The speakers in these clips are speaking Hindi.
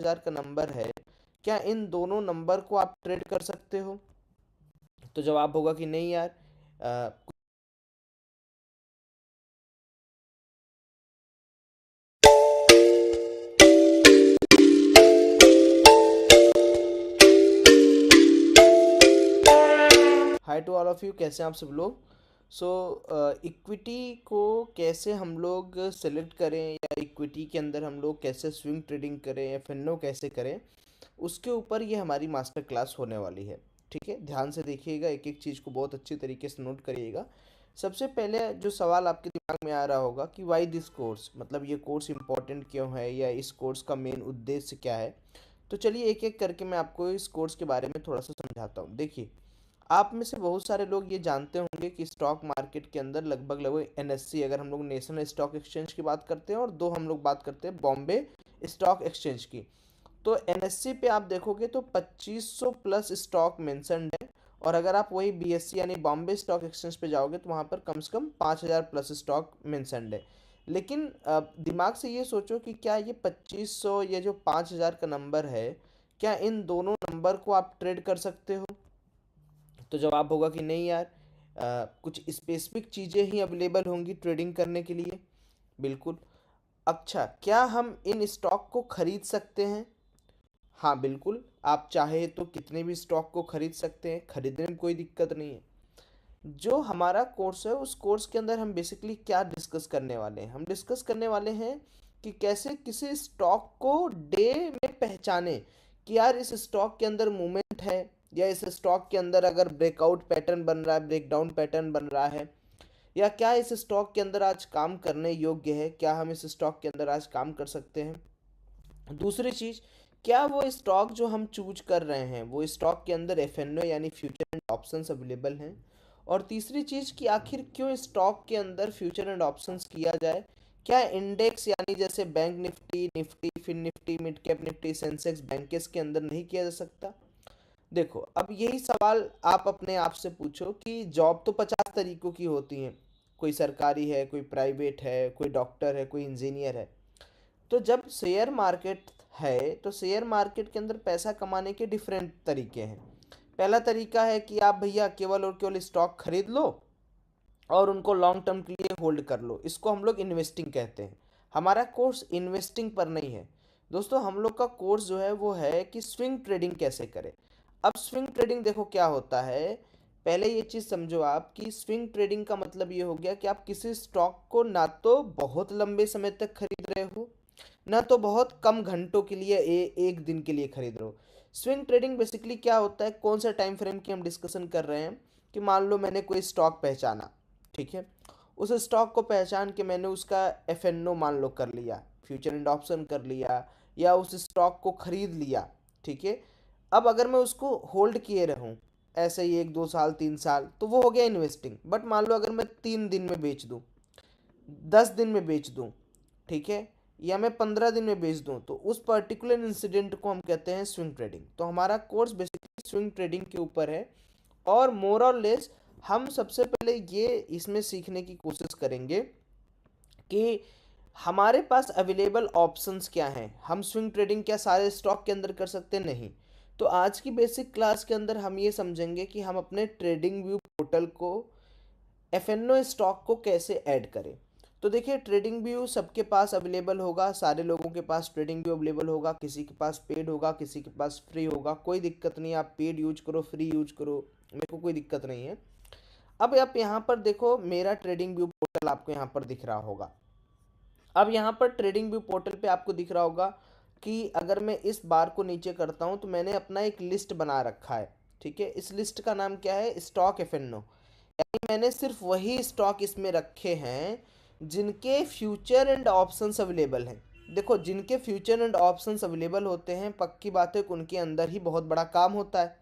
5000 का नंबर है, क्या इन दोनों नंबर को आप ट्रेड कर सकते हो? तो जवाब होगा कि नहीं यार। हाय टू ऑल ऑफ यू, कैसे हैं आप सब लोग? सो इक्विटी को कैसे हम लोग सेलेक्ट करें, या इक्विटी के अंदर हम लोग कैसे स्विंग ट्रेडिंग करें या फिनो कैसे करें, उसके ऊपर ये हमारी मास्टर क्लास होने वाली है। ठीक है, ध्यान से देखिएगा, एक एक चीज़ को बहुत अच्छी तरीके से नोट करिएगा। सबसे पहले जो सवाल आपके दिमाग में आ रहा होगा कि वाई दिस कोर्स, मतलब ये कोर्स इम्पोर्टेंट क्यों है, या इस कोर्स का मेन उद्देश्य क्या है। तो चलिए एक एक करके मैं आपको इस कोर्स के बारे में थोड़ा सा समझाता हूँ। देखिए, आप में से बहुत सारे लोग ये जानते होंगे कि स्टॉक मार्केट के अंदर लगभग लगभग एनएससी, अगर हम लोग नेशनल स्टॉक एक्सचेंज की बात करते हैं, और दो हम लोग बात करते हैं बॉम्बे स्टॉक एक्सचेंज की, तो एनएससी पे आप देखोगे तो 2500 प्लस स्टॉक मेंशन्ड है। और अगर आप वही बीएससी यानी बॉम्बे स्टॉक एक्सचेंज पे जाओगे तो वहाँ पर कम से कम 5000 प्लस स्टॉक मेंशन्ड है। लेकिन दिमाग से ये सोचो कि क्या ये 2500, ये जो 5000 का नंबर है, क्या इन दोनों नंबर को आप ट्रेड कर सकते हो? तो जवाब होगा कि नहीं यार। कुछ स्पेसिफिक चीज़ें ही अवेलेबल होंगी ट्रेडिंग करने के लिए। बिल्कुल। अच्छा, क्या हम इन स्टॉक को खरीद सकते हैं? हाँ बिल्कुल, आप चाहे तो कितने भी स्टॉक को खरीद सकते हैं, खरीदने में कोई दिक्कत नहीं है। जो हमारा कोर्स है, उस कोर्स के अंदर हम बेसिकली क्या डिस्कस करने वाले हैं, हम डिस्कस करने वाले हैं कि कैसे किसी स्टॉक को डे में पहचाने कि यार इस स्टॉक के अंदर मूवमेंट है, या इस स्टॉक के अंदर अगर ब्रेकआउट पैटर्न बन रहा है, ब्रेकडाउन पैटर्न बन रहा है, या क्या इस स्टॉक के अंदर आज काम करने योग्य है, क्या हम इस स्टॉक के अंदर आज काम कर सकते हैं। दूसरी चीज़, क्या वो स्टॉक जो हम चूज कर रहे हैं वो स्टॉक के अंदर एफएनओ यानी फ्यूचर एंड ऑप्शंस अवेलेबल हैं। और तीसरी चीज़ कि आखिर क्यों स्टॉक के अंदर फ्यूचर एंड ऑप्शंस किया जाए। क्या इंडेक्स यानी जैसे bank Nifty, Nifty, fin Nifty, mid cap Nifty, Sensex, banks के अंदर नहीं किया जा सकता? देखो, अब यही सवाल आप अपने आप से पूछो कि जॉब तो 50 तरीकों की होती हैं। कोई सरकारी है, कोई प्राइवेट है, कोई डॉक्टर है, कोई इंजीनियर है। तो जब शेयर मार्केट है तो शेयर मार्केट के अंदर पैसा कमाने के डिफरेंट तरीके हैं। पहला तरीका है कि आप भैया केवल और केवल स्टॉक खरीद लो और उनको लॉन्ग टर्म के लिए होल्ड कर लो, इसको हम लोग इन्वेस्टिंग कहते हैं। हमारा कोर्स इन्वेस्टिंग पर नहीं है दोस्तों, हम लोग का कोर्स जो है वो है कि स्विंग ट्रेडिंग कैसे करें। अब स्विंग ट्रेडिंग देखो क्या होता है। पहले ये चीज़ समझो आप कि स्विंग ट्रेडिंग का मतलब ये हो गया कि आप किसी स्टॉक को ना तो बहुत लंबे समय तक खरीद रहे हो, ना तो बहुत कम घंटों के लिए, एक दिन के लिए खरीद रहे हो। स्विंग ट्रेडिंग बेसिकली क्या होता है, कौन सा टाइम फ्रेम की हम डिस्कशन कर रहे हैं, कि मान लो मैंने कोई स्टॉक पहचाना, ठीक है, उस स्टॉक को पहचान के मैंने उसका एफएनओ मान लो कर लिया, फ्यूचर एंड ऑप्शन कर लिया, या उस स्टॉक को खरीद लिया। ठीक है, अब अगर मैं उसको होल्ड किए रहूं ऐसे ही 1 2 साल 3 साल, तो वो हो गया इन्वेस्टिंग। बट मान लो अगर मैं 3 दिन में बेच दूं, 10 दिन में बेच दूं, ठीक है, या मैं 15 दिन में बेच दूं, तो उस पर्टिकुलर इंसिडेंट को हम कहते हैं स्विंग ट्रेडिंग। तो हमारा कोर्स बेसिकली स्विंग ट्रेडिंग के ऊपर है। और मोर और लेस हम सबसे पहले ये इसमें सीखने की कोशिश करेंगे कि हमारे पास अवेलेबल ऑप्शंस क्या हैं। हम स्विंग ट्रेडिंग क्या सारे स्टॉक के अंदर कर सकते हैं? नहीं। तो आज की बेसिक क्लास के अंदर हम ये समझेंगे कि हम अपने ट्रेडिंग व्यू पोर्टल को एफएनओ स्टॉक को कैसे ऐड करें। तो देखिए, ट्रेडिंग व्यू सबके पास अवेलेबल होगा, सारे लोगों के पास ट्रेडिंग व्यू अवेलेबल होगा, किसी के पास पेड होगा, किसी के पास फ्री होगा, कोई दिक्कत नहीं है, आप पेड यूज करो, फ्री यूज करो, मेरे को कोई दिक्कत नहीं है। अब आप यहाँ पर देखो, मेरा ट्रेडिंग व्यू पोर्टल आपको यहाँ पर दिख रहा होगा। अब यहाँ पर ट्रेडिंग व्यू पोर्टल पे आपको दिख रहा होगा कि अगर मैं इस बार को नीचे करता हूँ तो मैंने अपना एक लिस्ट बना रखा है। ठीक है, इस लिस्ट का नाम क्या है? Stock FNO. यानी मैंने सिर्फ वही स्टॉक इसमें रखे हैं जिनके फ्यूचर एंड ऑप्शंस अवेलेबल हैं। देखो, जिनके फ्यूचर एंड ऑप्शंस अवेलेबल होते हैं, पक्की बात है कि उनके अंदर ही बहुत बड़ा काम होता है।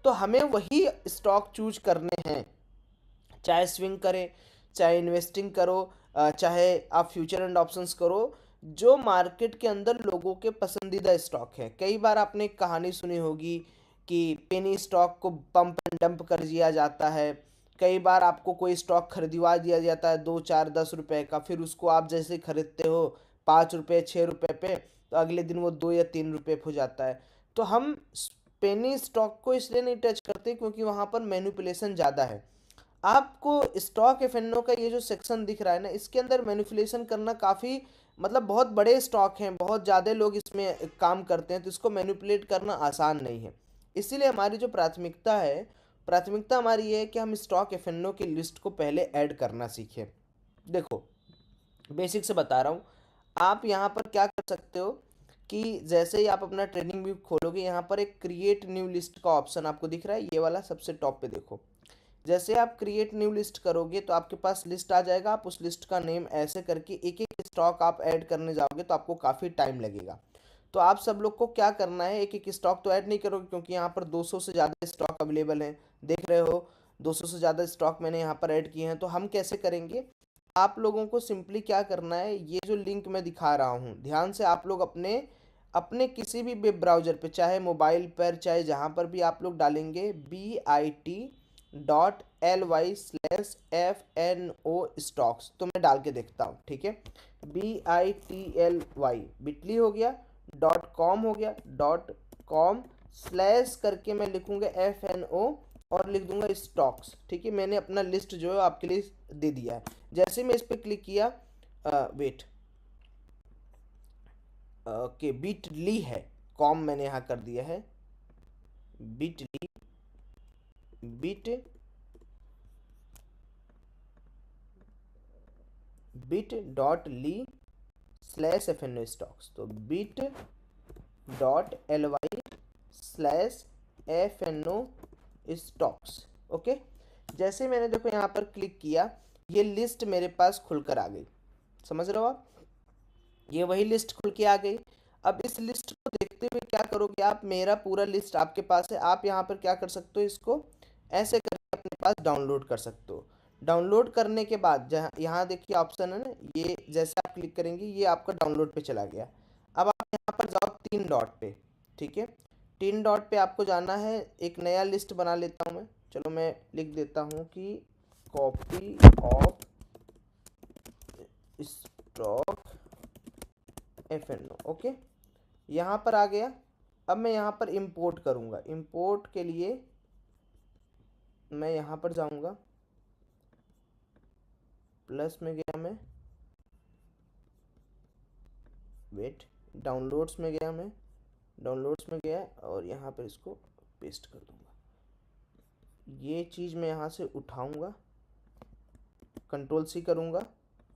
तो हमें वही स्टॉक चूज करने हैं, चाहे स्विंग करें, चाहे इन्वेस्टिंग करो, चाहे आप फ्यूचर एंड ऑप्शंस करो, जो मार्केट के अंदर लोगों के पसंदीदा स्टॉक है। कई बार आपने एक कहानी सुनी होगी कि पेनी स्टॉक को पंप एंड डंप कर दिया जाता है। कई बार आपको कोई स्टॉक खरीदवा दिया जाता है 2 4 10 रुपए का, फिर उसको आप जैसे खरीदते हो 5 रुपए 6 रुपए पे, तो अगले दिन वो 2 या 3 रुपये हो जाता है। तो हम पेनी स्टॉक को इसलिए नहीं टच करते क्योंकि वहाँ पर मैनिपुलेशन ज़्यादा है। आपको स्टॉक एफएनओ का ये जो सेक्शन दिख रहा है ना, इसके अंदर मैनिपुलेशन करना काफ़ी, मतलब बहुत बड़े स्टॉक हैं, बहुत ज़्यादा लोग इसमें काम करते हैं, तो इसको मैनिपुलेट करना आसान नहीं है। इसीलिए हमारी जो प्राथमिकता है, प्राथमिकता हमारी ये है कि हम स्टॉक एफएनओ की लिस्ट को पहले ऐड करना सीखें। देखो, बेसिक से बता रहा हूँ। आप यहाँ पर क्या कर सकते हो कि जैसे ही आप अपना ट्रेडिंग व्यू खोलोगे, यहाँ पर एक क्रिएट न्यू लिस्ट का ऑप्शन आपको दिख रहा है, ये वाला सबसे टॉप पे देखो। जैसे आप क्रिएट न्यू लिस्ट करोगे तो आपके पास लिस्ट आ जाएगा। आप उस लिस्ट का नेम ऐसे करके एक एक स्टॉक आप ऐड करने जाओगे तो आपको काफ़ी टाइम लगेगा। तो आप सब लोग को क्या करना है, एक एक स्टॉक तो ऐड नहीं करोगे क्योंकि यहाँ पर 200 से ज़्यादा स्टॉक अवेलेबल हैं, देख रहे हो। 200 से ज़्यादा स्टॉक मैंने यहाँ पर ऐड किए हैं। तो हम कैसे करेंगे, आप लोगों को सिंपली क्या करना है, ये जो लिंक मैं दिखा रहा हूँ, ध्यान से आप लोग अपने अपने किसी भी वेब ब्राउज़र पे, चाहे मोबाइल पर, चाहे जहाँ पर भी आप लोग डालेंगे bit.ly/fno स्टॉक्स, तो मैं डाल के देखता हूँ, ठीक है। BITLY बिटली हो गया, .com हो गया, .com स्लैश करके मैं लिखूंगा FNO और लिख दूंगा स्टॉक्स, ठीक है। मैंने अपना लिस्ट जो है आपके लिए दे दिया है। जैसे मैं इस पर क्लिक किया, वेट, ओके, बिटली है, कॉम मैंने यहाँ कर दिया है, बिटली, बिट bit.ly/fno स्टॉक्स, तो bit.ly/fno स्टॉक्स, ओके। जैसे मैंने देखो यहाँ पर क्लिक किया, ये लिस्ट मेरे पास खुलकर आ गई, समझ रहे हो आप, ये वही लिस्ट खुल के आ गई। अब इस लिस्ट को देखते हुए क्या करोगे आप, मेरा पूरा लिस्ट आपके पास है, आप यहाँ पर क्या कर सकते हो, इसको ऐसे करके अपने पास डाउनलोड कर सकते हो। डाउनलोड करने के बाद जहाँ यहाँ देखिए ऑप्शन है ना, ये जैसे आप क्लिक करेंगे ये आपका डाउनलोड पे चला गया। अब आप यहाँ पर जाओ 3 डॉट पे, ठीक है। 3 डॉट पे आपको जाना है, एक नया लिस्ट बना लेता हूँ मैं, चलो मैं लिख देता हूँ कि copy of stock FNO, okay. यहाँ पर आ गया। अब मैं यहाँ पर इंपोर्ट करूँगा, इंपोर्ट के लिए मैं यहाँ पर जाऊँगा, प्लस में गया मैं, वेट, डाउनलोड्स में गया मैं, डाउनलोड्स में गया और यहाँ पर इसको पेस्ट कर दूँगा। ये चीज़ मैं यहाँ से उठाऊँगा, Ctrl+C करूँगा,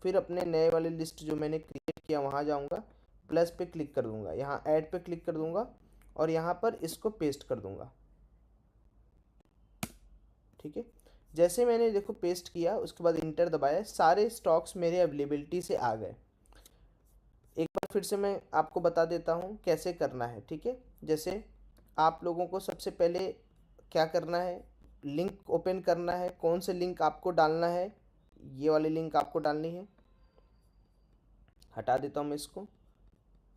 फिर अपने नए वाले लिस्ट जो मैंने क्रिएट किया वहाँ जाऊँगा, प्लस पे क्लिक कर दूँगा, यहाँ ऐड पे क्लिक कर दूँगा और यहाँ पर इसको पेस्ट कर दूँगा, ठीक है। जैसे मैंने देखो पेस्ट किया, उसके बाद इंटर दबाया, सारे स्टॉक्स मेरे अवेलेबिलिटी से आ गए। एक बार फिर से मैं आपको बता देता हूँ कैसे करना है, ठीक है। जैसे आप लोगों को सबसे पहले क्या करना है, लिंक ओपन करना है। कौन से लिंक आपको डालना है, ये वाली लिंक आपको डालनी है, हटा देता हूँ मैं इसको।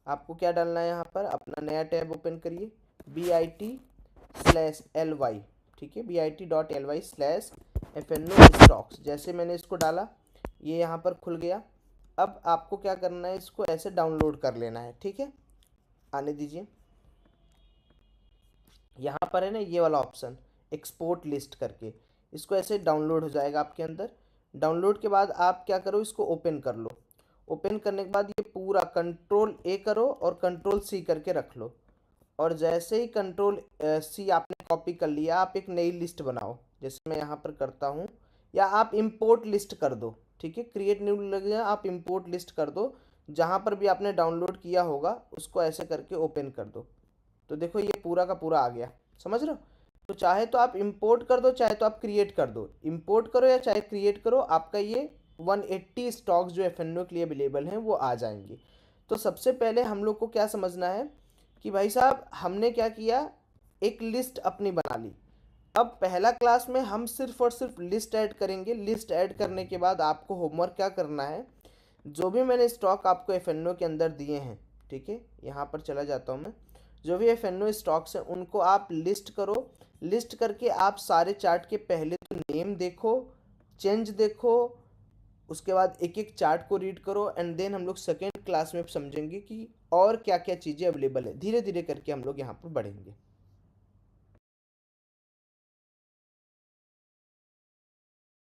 आपको क्या डालना है, यहाँ पर अपना नया टैब ओपन करिए, bit/ly, ठीक है, bit.ly/fno स्टॉक्स। जैसे मैंने इसको डाला, ये यहाँ पर खुल गया। अब आपको क्या करना है, इसको ऐसे डाउनलोड कर लेना है, ठीक है। आने दीजिए, यहाँ पर है ना ये वाला ऑप्शन एक्सपोर्ट लिस्ट करके, इसको ऐसे डाउनलोड हो जाएगा आपके अंदर। डाउनलोड के बाद आप क्या करो, इसको ओपन कर लो। ओपन करने के बाद ये पूरा Ctrl+A करो और Ctrl+C करके रख लो। और जैसे ही Ctrl+C आपने कॉपी कर लिया, आप एक नई लिस्ट बनाओ, जैसे मैं यहाँ पर करता हूँ, या आप इंपोर्ट लिस्ट कर दो, ठीक है। क्रिएट न्यू लग गया, आप इंपोर्ट लिस्ट कर दो, जहाँ पर भी आपने डाउनलोड किया होगा उसको ऐसे करके ओपन कर दो। तो देखो ये पूरा का पूरा आ गया, समझ रहे हो। तो चाहे तो आप इंपोर्ट कर दो, चाहे तो आप क्रिएट कर दो, इंपोर्ट करो या चाहे क्रिएट करो, आपका ये 180 स्टॉक्स जो एफएनओ के लिए अवेलेबल हैं वो आ जाएंगे। तो सबसे पहले हम लोग को क्या समझना है कि भाई साहब हमने क्या किया, एक लिस्ट अपनी बना ली। अब पहला क्लास में हम सिर्फ और सिर्फ लिस्ट ऐड करेंगे। लिस्ट ऐड करने के बाद आपको होमवर्क क्या करना है, जो भी मैंने स्टॉक आपको एफएनओ के अंदर दिए हैं, ठीक है, यहाँ पर चला जाता हूँ मैं, जो भी एफएनओ स्टॉक्स हैं उनको आप लिस्ट करो। लिस्ट करके आप सारे चार्ट के पहले तो नेम देखो, चेंज देखो, उसके बाद एक एक चार्ट को रीड करो, एंड देन हम लोग सेकेंड क्लास में समझेंगे कि और क्या क्या चीज़ें अवेलेबल है। धीरे धीरे करके हम लोग यहाँ पर बढ़ेंगे।